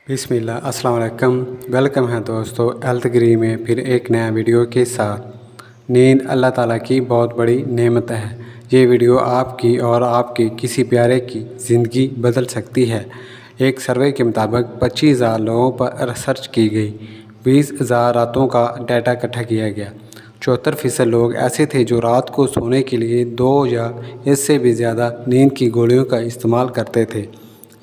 बिस्मिल्लाह अस्सलाम वालेकुम। वेलकम है दोस्तों हेल्थ में फिर एक नया वीडियो के साथ। नींद अल्लाह ताला की बहुत बड़ी नेमत है। ये वीडियो आपकी और आपके किसी प्यारे की ज़िंदगी बदल सकती है। एक सर्वे के मुताबिक 25,000 लोगों पर रिसर्च की गई, 20,000 रातों का डाटा इकट्ठा किया गया। 74% लोग ऐसे थे जो रात को सोने के लिए 2 या इससे भी ज़्यादा नींद की गोलियों का इस्तेमाल करते थे।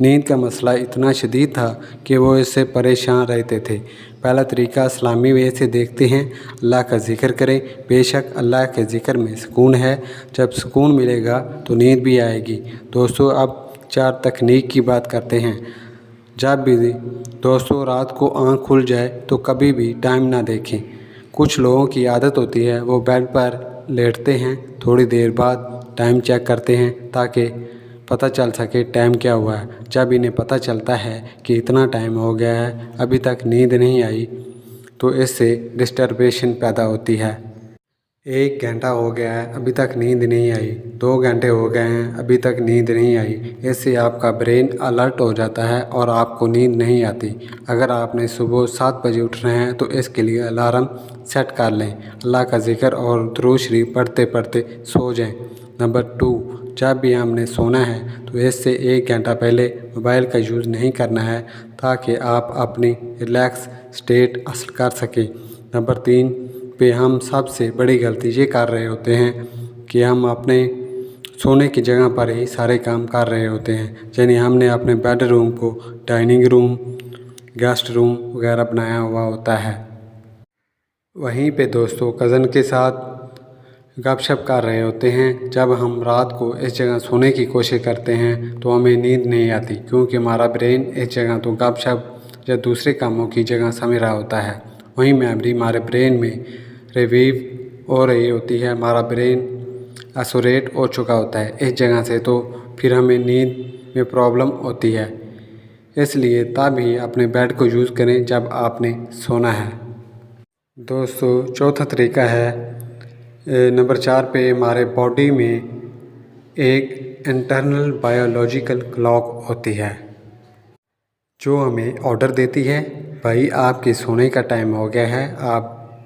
नींद का मसला इतना शदीद था कि वो इससे परेशान रहते थे। पहला तरीका इस्लामी वे से देखते हैं, अल्लाह का ज़िक्र करें। बेशक अल्लाह के ज़िक्र में सुकून है। जब सुकून मिलेगा तो नींद भी आएगी। दोस्तों अब 4 तकनीक की बात करते हैं। जब भी दोस्तों रात को आँख खुल जाए तो कभी भी टाइम ना देखें। कुछ लोगों की आदत होती है वो बेड पर लेटते हैं, थोड़ी देर बाद टाइम चेक करते हैं ताकि पता चल सके टाइम क्या हुआ है। जब इन्हें पता चलता है कि इतना टाइम हो गया है अभी तक नींद नहीं आई तो इससे डिस्टर्बेशन पैदा होती है। 1 घंटा हो गया है अभी तक नींद नहीं आई, 2 घंटे हो गए हैं अभी तक नींद नहीं आई। इससे आपका ब्रेन अलर्ट हो जाता है और आपको नींद नहीं आती। अगर आपने सुबह 7 बजे उठना है तो इसके लिए अलार्म सेट कर लें। अल्लाह का ज़िक्र और दुरूद शरीफ पढ़ते पढ़ते सो जाएं। नंबर 2, जब भी हमने सोना है तो इससे 1 घंटा पहले मोबाइल का यूज़ नहीं करना है ताकि आप अपनी रिलैक्स स्टेट हासिल कर सकें। नंबर 3 पे हम सबसे बड़ी गलती ये कर रहे होते हैं कि हम अपने सोने की जगह पर ही सारे काम कर रहे होते हैं। यानी हमने अपने बेडरूम को डाइनिंग रूम, गेस्ट रूम वगैरह बनाया हुआ होता है। वहीं पे दोस्तों कज़न के साथ गपशप कर रहे होते हैं। जब हम रात को इस जगह सोने की कोशिश करते हैं तो हमें नींद नहीं आती क्योंकि हमारा ब्रेन इस जगह तो गपशप या दूसरे कामों की जगह समझ रहा होता है। वहीं मेमोरी हमारे ब्रेन में रिवीव हो रही होती है। हमारा ब्रेन एसोरेट हो चुका होता है इस जगह से, तो फिर हमें नींद में प्रॉब्लम होती है। इसलिए तभी अपने बेड को यूज़ करें जब आपने सोना है। दोस्तों चौथा तरीका है, नंबर 4 पे हमारे बॉडी में एक इंटरनल बायोलॉजिकल क्लॉक होती है जो हमें ऑर्डर देती है, भाई आपके सोने का टाइम हो गया है,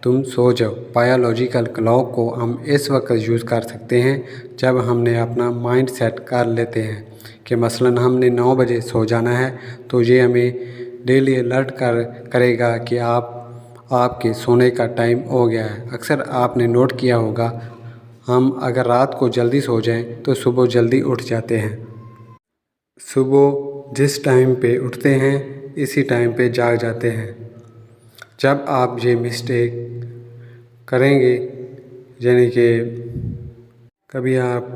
तुम सो जाओ। बायोलॉजिकल क्लॉक को हम इस वक्त यूज़ कर सकते हैं जब हमने अपना माइंड सेट कर लेते हैं कि मसलन हमने 9 बजे सो जाना है तो ये हमें डेली अलर्ट करेगा कि आपके सोने का टाइम हो गया है। अक्सर आपने नोट किया होगा हम अगर रात को जल्दी सो जाएं तो सुबह जल्दी उठ जाते हैं। सुबह जिस टाइम पे उठते हैं इसी टाइम पे जाग जाते हैं। जब आप ये मिस्टेक करेंगे, यानी कि कभी आप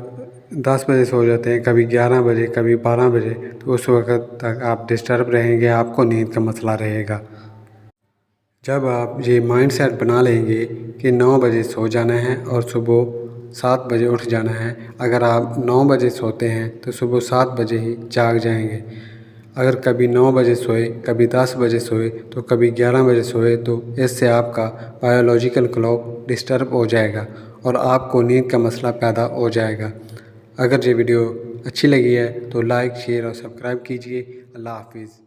10 बजे सो जाते हैं, कभी 11 बजे, कभी 12 बजे, तो उस वक्त तक आप डिस्टर्ब रहेंगे, आपको नींद का मसला रहेगा। जब आप ये माइंड सेट बना लेंगे कि 9 बजे सो जाना है और सुबह 7 बजे उठ जाना है, अगर आप 9 बजे सोते हैं तो सुबह 7 बजे ही जाग जाएंगे। अगर कभी 9 बजे सोए, कभी 10 बजे सोए तो कभी 11 बजे सोए तो इससे आपका बायोलॉजिकल क्लॉक डिस्टर्ब हो जाएगा और आपको नींद का मसला पैदा हो जाएगा। अगर ये वीडियो अच्छी लगी है तो लाइक, शेयर और सब्सक्राइब कीजिए। अल्लाह हाफिज़।